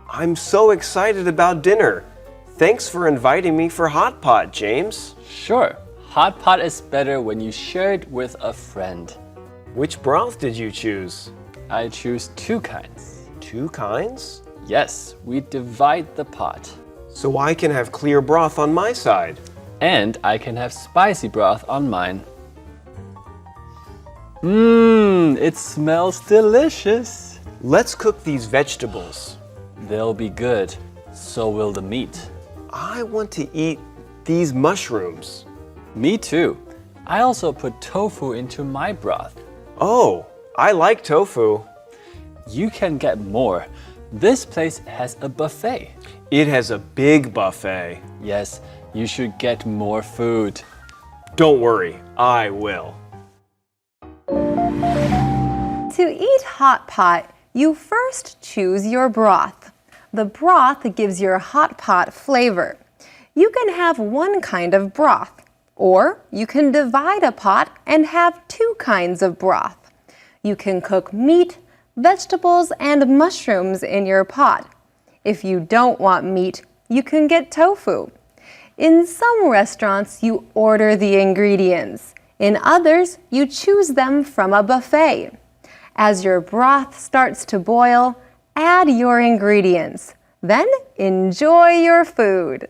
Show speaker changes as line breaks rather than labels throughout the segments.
I'm so excited about dinner. Thanks for inviting me for hot pot, James.
Sure. Hot pot is better when you share it with a friend.
Which broth did you choose?
I choose 2 kinds.
2 kinds?
Yes, we divide the pot.
So I can have clear broth on my side.
And I can have spicy broth on mine. It smells delicious.
Let's cook these vegetables.
They'll be good. So will the meat.
I want to eat these mushrooms.
Me too. I also put tofu into my broth.
Oh, I like tofu.
You can get more. This place has a buffet.
It has a big buffet.
Yes, you should get more food.
Don't worry, I will.
To eat hot pot, you first choose your broth. The broth gives your hot pot flavor. You can have 1 kind of broth, or you can divide a pot and have 2 kinds of broth. You can cook meat, vegetables, and mushrooms in your pot. If you don't want meat, you can get tofu. In some restaurants, you order the ingredients. In others, you choose them from a buffet. As your broth starts to boil, add your ingredients. Then enjoy your food.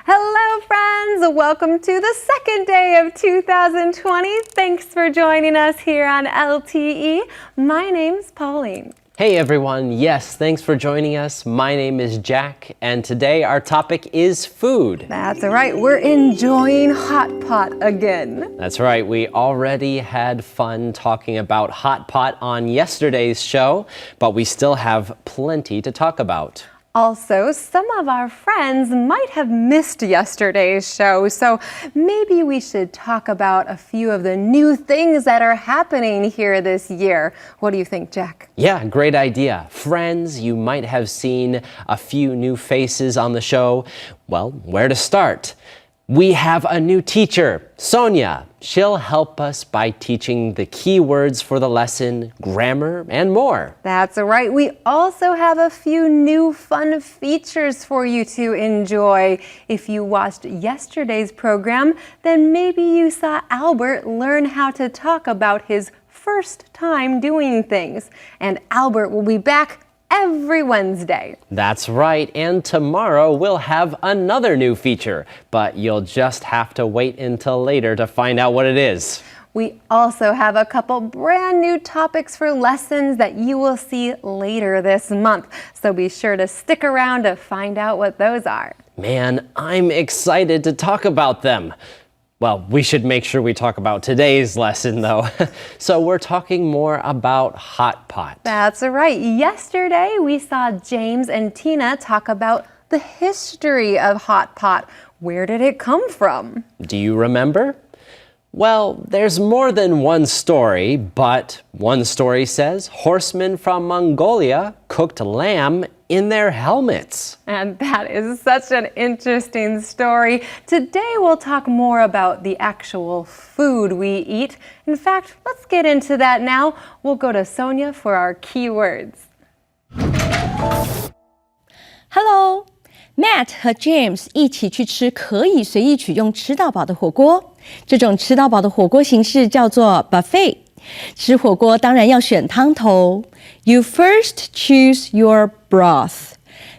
Hello friends, welcome to the second day of 2020. Thanks for joining us here on LTE. My name's Pauline.
Hey everyone, yes, thanks for joining us. My name is Jack, and today our topic is food.
That's right, we're enjoying hot pot again.
That's right, we already had fun talking about hot pot on yesterday's show, but we still have plenty to talk about.
Also, some of our friends might have missed yesterday's show, so maybe we should talk about a few of the new things that are happening here this year. What do you think, Jack?
Yeah, great idea. Friends, you might have seen a few new faces on the show. Well, where to start? We have a new teacher, Sonia. She'll help us by teaching the key words for the lesson, grammar, and more.
That's right. We also have a few new fun features for you to enjoy. If you watched yesterday's program, then maybe you saw Albert learn how to talk about his first time doing things. And Albert will be back every Wednesday.
That's right, and tomorrow we'll have another new feature, but you'll just have to wait until later to find out what it is.
We also have a couple brand new topics for lessons that you will see later this month, so be sure to stick around to find out what those are.
Man, I'm excited to talk about them. Well, we should make sure we talk about today's lesson, though. So we're talking more about hot pot.
That's right. Yesterday, we saw James and Tina talk about the history of hot pot. Where did it come from?
Do you remember? Well, there's more than one story, but one story says horsemen from Mongolia cooked lamb in their helmets.
And that is such an interesting story. Today we'll talk more about the actual food we eat. In fact, let's get into that now. We'll go to Sonia for our key words.
Hello, Matt 和 James 一起去吃可以随意取用吃到饱的火锅。这种吃到饱的火锅形式叫做 buffet。吃火锅当然要选汤头。You first choose your broth。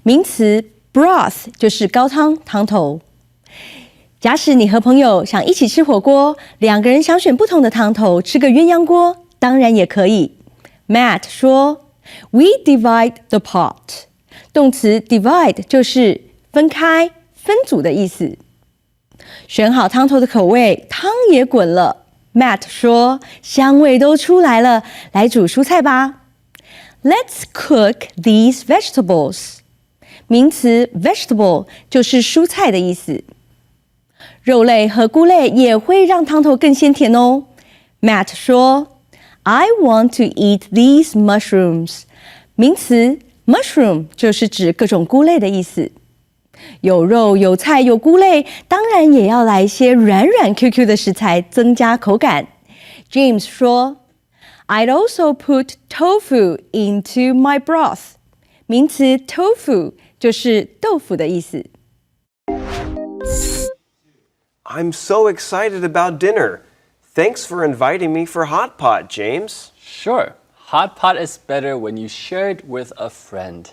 名词 broth 就是高汤、汤头。假使你和朋友想一起吃火锅，2个人想选不同的汤头，吃个鸳鸯锅，当然也可以。Matt 说 We divide the pot。动词 divide 就是分开、分组的意思。选好汤头的口味，汤也滚了。Matt 说，香味都出来了，来煮蔬菜吧。Let's cook these vegetables。名词 vegetable 就是蔬菜的意思。肉类和菇类也会让汤头更鲜甜哦。Matt 说 I want to eat these mushrooms。名词 mushroom 就是指各种菇类的意思。有肉有菜有菇类，当然也要来一些软软 Q Q 的食材，增加口感。James 说 I'd also put tofu into my broth. 名词 tofu 就是豆腐的意思。
I'm so excited about dinner. Thanks for inviting me for hot pot, James.
Sure, hot pot is better when you share it with a friend.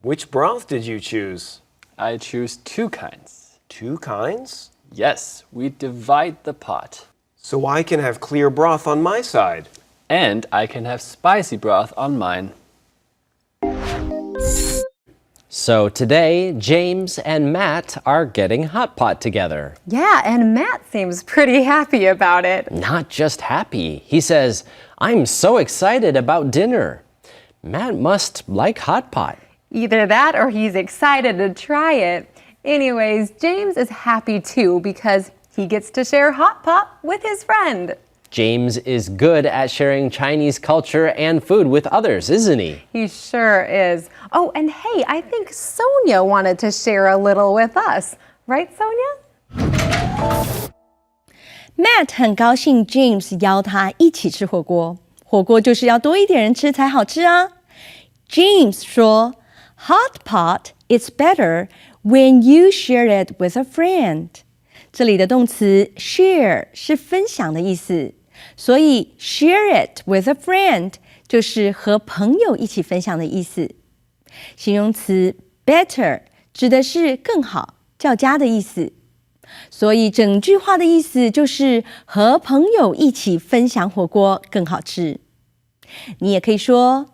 Which broth did you choose?
I choose 2 kinds.
2 kinds?
Yes, we divide the pot.
So I can have clear broth on my side.
And I can have spicy broth on mine.
So today, James and Matt are getting hot pot together.
Yeah, and Matt seems pretty happy about it.
Not just happy. He says, I'm so excited about dinner. Matt must like hot pot.
Either that or he's excited to try it. Anyways, James is happy too because he gets to share hot pot with his friend.
James is good at sharing Chinese culture and food with others, isn't he?
He sure is. Oh, and hey, I think Sonia wanted to share a little with us. Right, Sonia?
Matt 很高兴 James 邀他一起吃火锅。火锅就是要多一点人吃才好吃啊。James 说 Hot pot is better when you share it with a friend. 这里的动词 share 是分享的意思，所以 share it with a friend 就是和朋友一起分享的意思。形容词 better 指的是更好、较佳的意思。所以整句话的意思就是和朋友一起分享火锅更好吃。你也可以说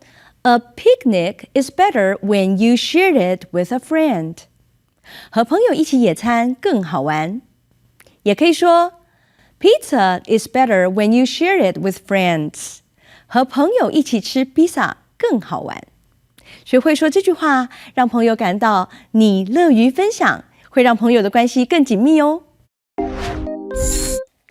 A picnic is better when you share it with a friend. 和朋友一起野餐更好玩。也可以说 Pizza is better when you share it with friends. 和朋友一起吃披萨更好玩。学会说这句话，让朋友感到你乐于分享，会让朋友的关系更紧密哦。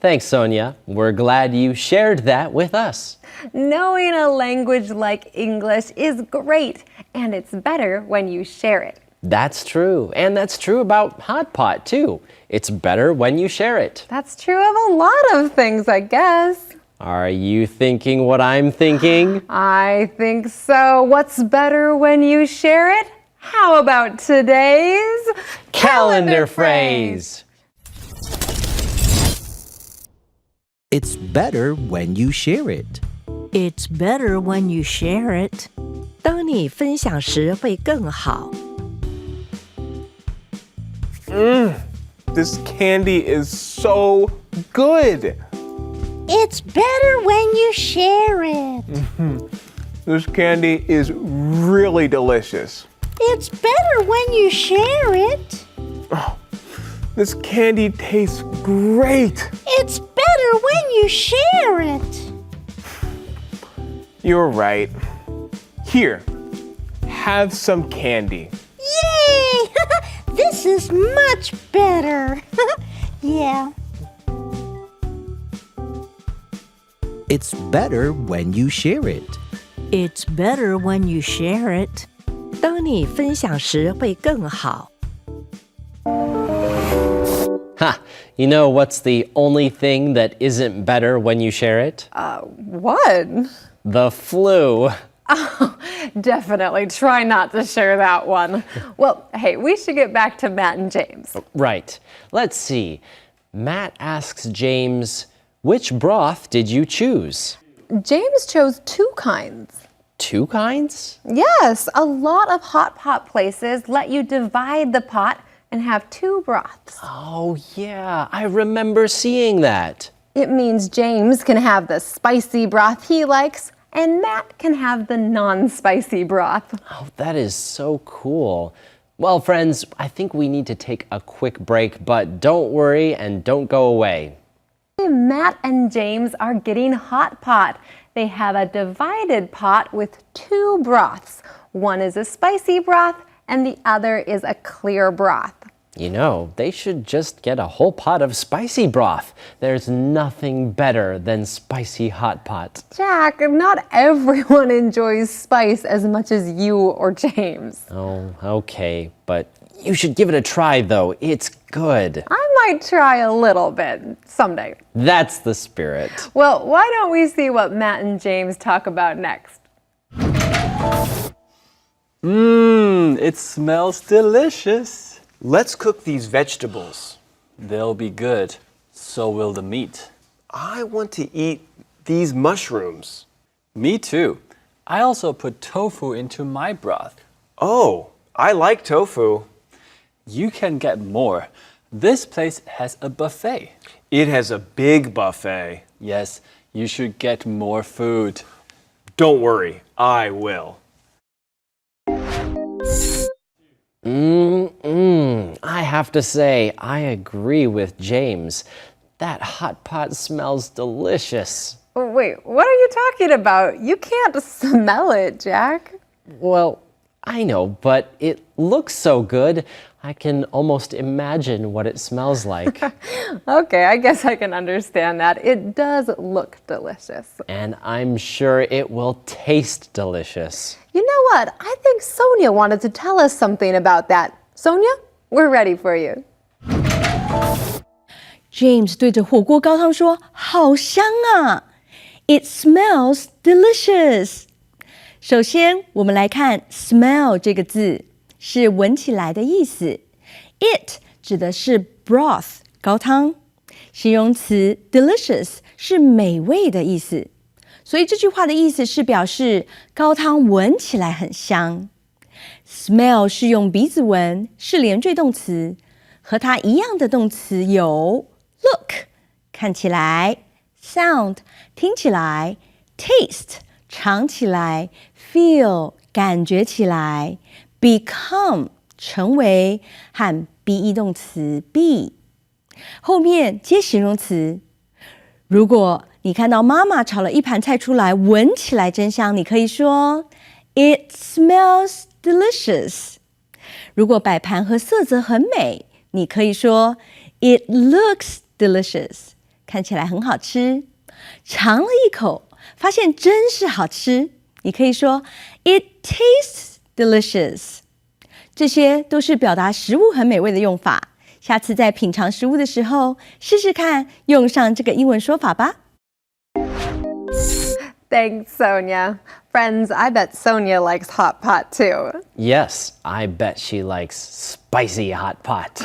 Thanks, Sonia. We're glad you shared that with us.
Knowing a language like English is great, and it's better when you share it.
That's true. And that's true about hot pot, too. It's better when you share it.
That's true of a lot of things, I guess.
Are you thinking what I'm thinking?
I think so. What's better when you share it? How about today's
Calendar phrase.
It's better when you share it.
It's better when you share it. 当你分享时会更好。
This candy is so good.
It's better when you share it.
This candy is really delicious.
It's better when you share it.
This candy tastes great.
It's better when you share it.
You're right. Here, have some candy.
Yay! This is much better. Yeah.
It's better when you share it.
It's better when you share it. 当你分享时会更好。
Ha! You know what's the only thing that isn't better when you share it?
What?
The flu.
Definitely try not to share that one. Well, hey, we should get back to Matt and James.
Right. Let's see. Matt asks James, which broth did you choose?
James chose 2 kinds.
2 kinds?
Yes, a lot of hot pot places let you divide the pot and have 2 broths.
Oh, yeah. I remember seeing that.
It means James can have the spicy broth he likes, and Matt can have the non-spicy broth.
Oh, that is so cool. Well, friends, I think we need to take a quick break, but don't worry and don't go away.
Matt and James are getting hot pot. They have a divided pot with 2 broths. One is a spicy broth and the other is a clear broth.
You know, they should just get a whole pot of spicy broth. There's nothing better than spicy hot pot.
Jack, not everyone enjoys spice as much as you or James.
Oh, okay, but you should give it a try though. It's good.
I might try a little bit someday.
That's the spirit.
Well, why don't we see what Matt and James talk about next?
It smells delicious.
Let's cook these vegetables.
They'll be good. So will the meat.
I want to eat these mushrooms.
Me too. I also put tofu into my broth.
Oh, I like tofu.
You can get more. This place has a buffet.
It has a big buffet.
Yes, you should get more food.
Don't worry, I will.
I have to say, I agree with James. That hot pot smells delicious.
Wait, what are you talking about? You can't smell it, Jack.
Well, I know, but it looks so good. I can almost imagine what it smells like.
Okay, I guess I can understand that. It does look delicious.
And I'm sure it will taste delicious.
You know what? I think Sonia wanted to tell us something about that. Sonia, we're ready for you.
James 对着火锅高汤说：“好香啊 ！It smells delicious。”首先，我们来看 “smell” 这个字，是闻起来的意思。It 指的是 broth 高汤，形容词 delicious 是美味的意思。所以这句话的意思是表示高汤闻起来很香。Smell 是用鼻子闻，是连缀动词，和它一样的动词有 look 看起来 ，sound 听起来 ，taste 尝起来 ，feel 感觉起来 ，become 成为和 be 动词 be 后面接形容词。如果你看到妈妈炒了一盘菜出来，闻起来真香，你可以说 It smells delicious。如果摆盘和色泽很美，你可以说 It looks delicious， 看起来很好吃。尝了一口，发现真是好吃，你可以说 It tastes delicious。这些都是表达食物很美味的用法。下次在品尝食物的时候，试试看用上这个英文说法吧。
Thanks, Sonia. Friends, I bet Sonia likes hot pot too.
Yes, I bet she likes spicy hot pot.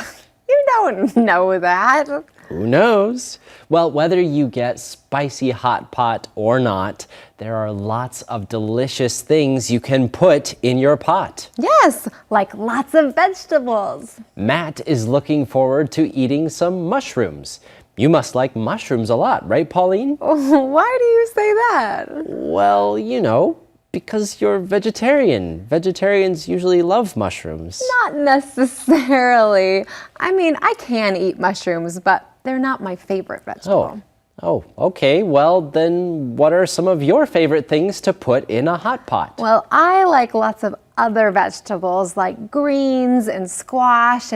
You don't know that.
Who knows? Well, whether you get spicy hot pot or not, there are lots of delicious things you can put in your pot.
Yes, like lots of vegetables.
Matt is looking forward to eating some mushrooms. You must like mushrooms a lot, right, Pauline?
Why do you say that?
Well, you know, because you're vegetarian. Vegetarians usually love mushrooms.
Not necessarily. I mean, I can eat mushrooms, but they're not my favorite vegetable.
Oh, okay. Well, then what are some of your favorite things to put in a hot pot?
Well, I like lots of other vegetables like greens and squash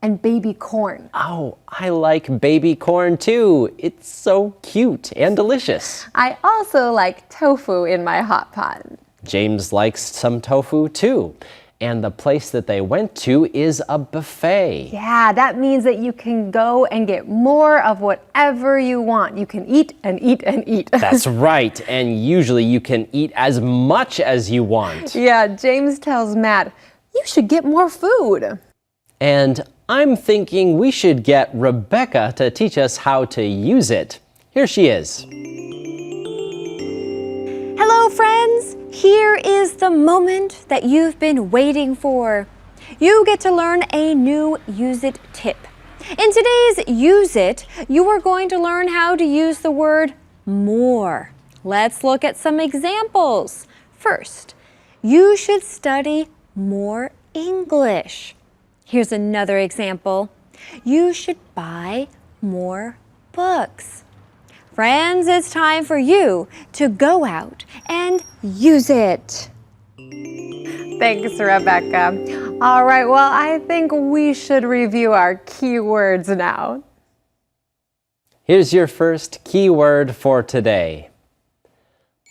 and baby corn.
Oh, I like baby corn too. It's so cute and delicious.
I also like tofu in my hot pot.
James likes some tofu too. And the place that they went to is a buffet.
Yeah, that means that you can go and get more of whatever you want. You can eat and eat and eat.
That's right. And usually you can eat as much as you want.
Yeah, James tells Matt, you should get more food.
And I'm thinking we should get Rebecca to teach us how to use it. Here she is.
Hello, friends. Here is the moment that you've been waiting for. You get to learn a new Use It tip. In today's Use It, you are going to learn how to use the word more. Let's look at some examples. First, you should study more English. Here's another example. You should buy more books. Friends, it's time for you to go out and use it.
Thanks, Rebecca. All right, well, I think we should review our keywords now.
Here's your first keyword for today.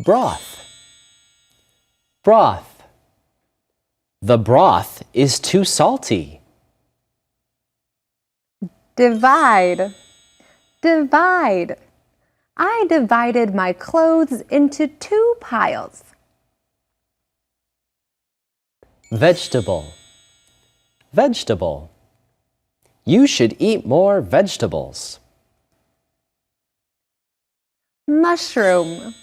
Broth. Broth. The broth is too salty.
Divide. Divide. I divided my clothes into 2 piles.
Vegetable. Vegetable. You should eat more vegetables.
Mushroom.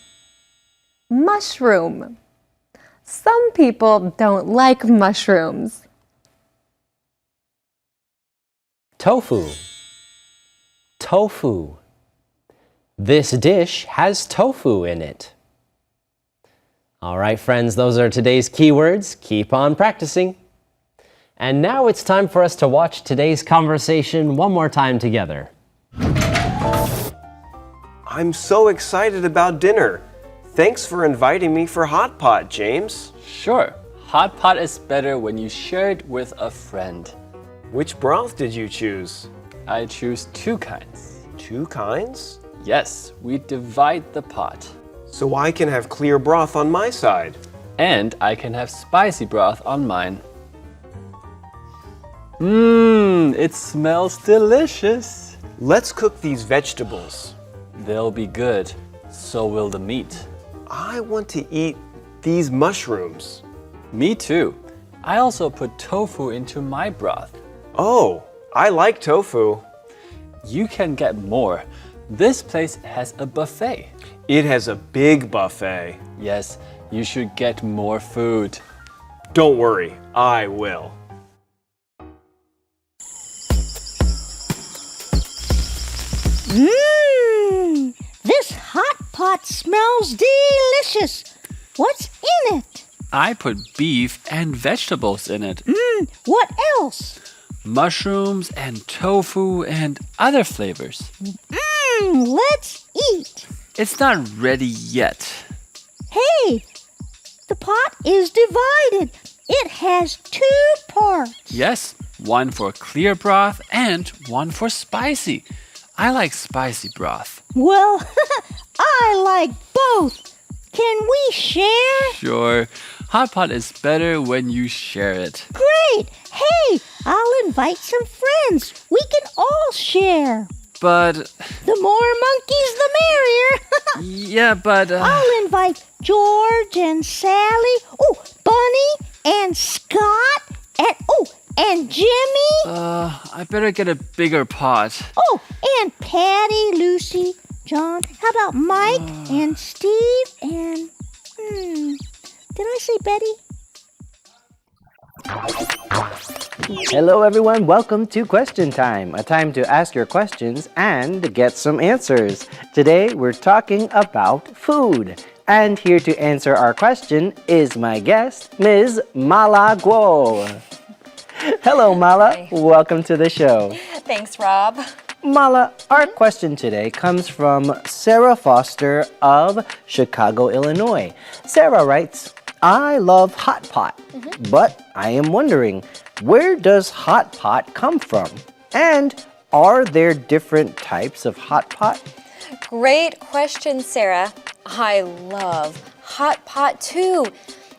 Mushroom. Some people don't like mushrooms.
Tofu. Tofu. This dish has tofu in it. All right, friends, those are today's keywords. Keep on practicing. And now it's time for us to watch today's conversation one more time together.
I'm so excited about dinner. Thanks for inviting me for hot pot, James.
Sure, hot pot is better when you share it with a friend.
Which broth did you choose?
I choose 2 kinds.
2 kinds?
Yes, we divide the pot.
So I can have clear broth on my side.
And I can have spicy broth on mine. It smells delicious.
Let's cook these vegetables.
They'll be good. So will the meat.
I want to eat these mushrooms.
Me too. I also put tofu into my broth.
Oh, I like tofu.
You can get more. This place has a buffet.
It has a big buffet.
Yes, you should get more food.
Don't worry, I will.
This hot pot smells delicious. What's in it?
I put beef and vegetables in it.
What else?
Mushrooms and tofu and other flavors.
Let's eat.
It's not ready yet.
Hey, the pot is divided. It has 2 parts.
Yes, one for clear broth and one for spicy. I like spicy broth.
Well, I like both. Can we share?
Sure, hot pot is better when you share it.
Great. Hey, I'll invite some friends. We can all share.
But,
The more monkeys, the merrier.
yeah, but...
I'll invite George and Sally. Oh, Bunny and Scott and Jimmy.
I better get a bigger pot.
Oh, and Patty, Lucy, John. How about Mike and Steve and... Did I say Betty?
Hello everyone, welcome to Question Time, a time to ask your questions and get some answers. Today we're talking about food. And here to answer our question is my guest, Ms. Mala Guo. Hello Mala, welcome to the show.
Thanks, Rob.
Mala, our question today comes from Sarah Foster of Chicago, Illinois. Sarah writes, I love hot pot, but I am wondering, where does hot pot come from? And are there different types of hot pot?
Great question, Sarah. I love hot pot too.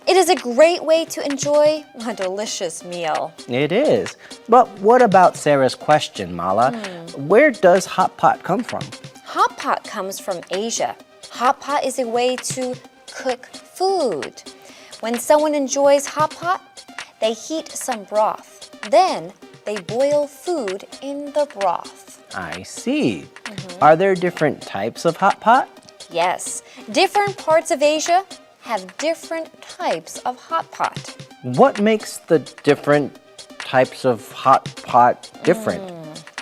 It is a great way to enjoy a delicious meal.
It is. But what about Sarah's question, Mala? Where does hot pot come from?
Hot pot comes from Asia. Hot pot is a way to cook food. When someone enjoys hot pot, they heat some broth. Then they boil food in the broth.
I see. Are there different types of hot pot?
Yes, different parts of Asia have different types of hot pot.
What makes the different types of hot pot different?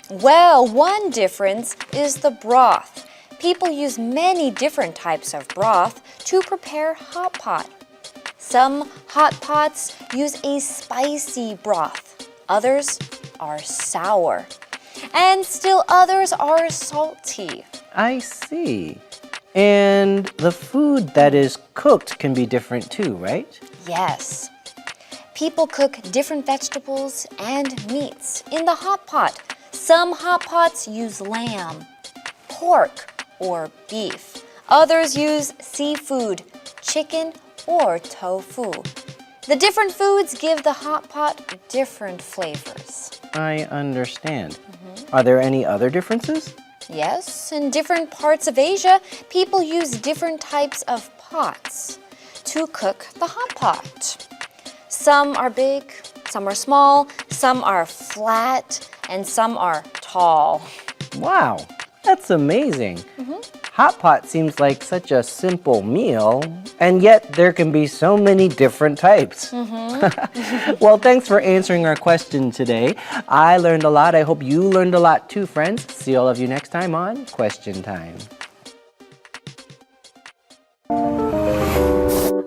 Well, one difference is the broth. People use many different types of broth to prepare hot pot. Some hot pots use a spicy broth. Others are sour. And still others are salty.
I see. And the food that is cooked can be different too, right?
Yes. People cook different vegetables and meats in the hot pot. Some hot pots use lamb, pork, or beef. Others use seafood, chicken, or tofu. The different foods give the hot pot different flavors.
I understand. Are there any other differences?
Yes, in different parts of Asia, people use different types of pots to cook the hot pot. Some are big, some are small, some are flat, and some are tall.
Wow, that's amazing. Hot pot seems like such a simple meal, and yet there can be so many different types. Well, thanks for answering our question today. I learned a lot. I hope you learned a lot too, friends. See all of you next time on Question Time.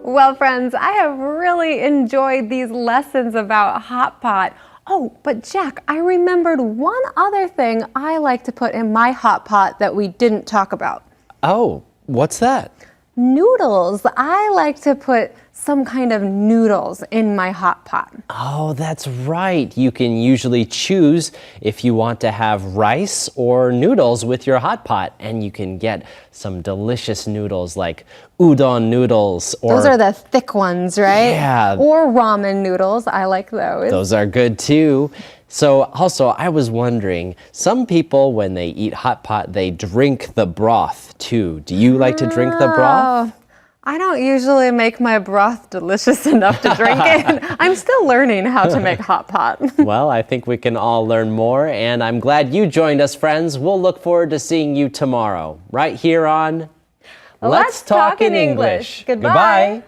Well, friends, I have really enjoyed these lessons about hot pot. Oh, but Jack, I remembered one other thing I like to put in my hot pot that we didn't talk about.
Oh, what's that?
Noodles. I like to put some kind of noodles in my hot pot.
Oh, that's right. You can usually choose if you want to have rice or noodles with your hot pot, and you can get some delicious noodles like udon noodles.
Those are the thick ones, right?
Yeah.
Or ramen noodles. I like those.
Those are good too. So also, I was wondering, some people, when they eat hot pot, they drink the broth too. Do you like to drink the broth?
I don't usually make my broth delicious enough to drink it. I'm still learning how to make hot pot.
Well, I think we can all learn more, and I'm glad you joined us, friends. We'll look forward to seeing you tomorrow, right here on
Let's Talk in English. Goodbye.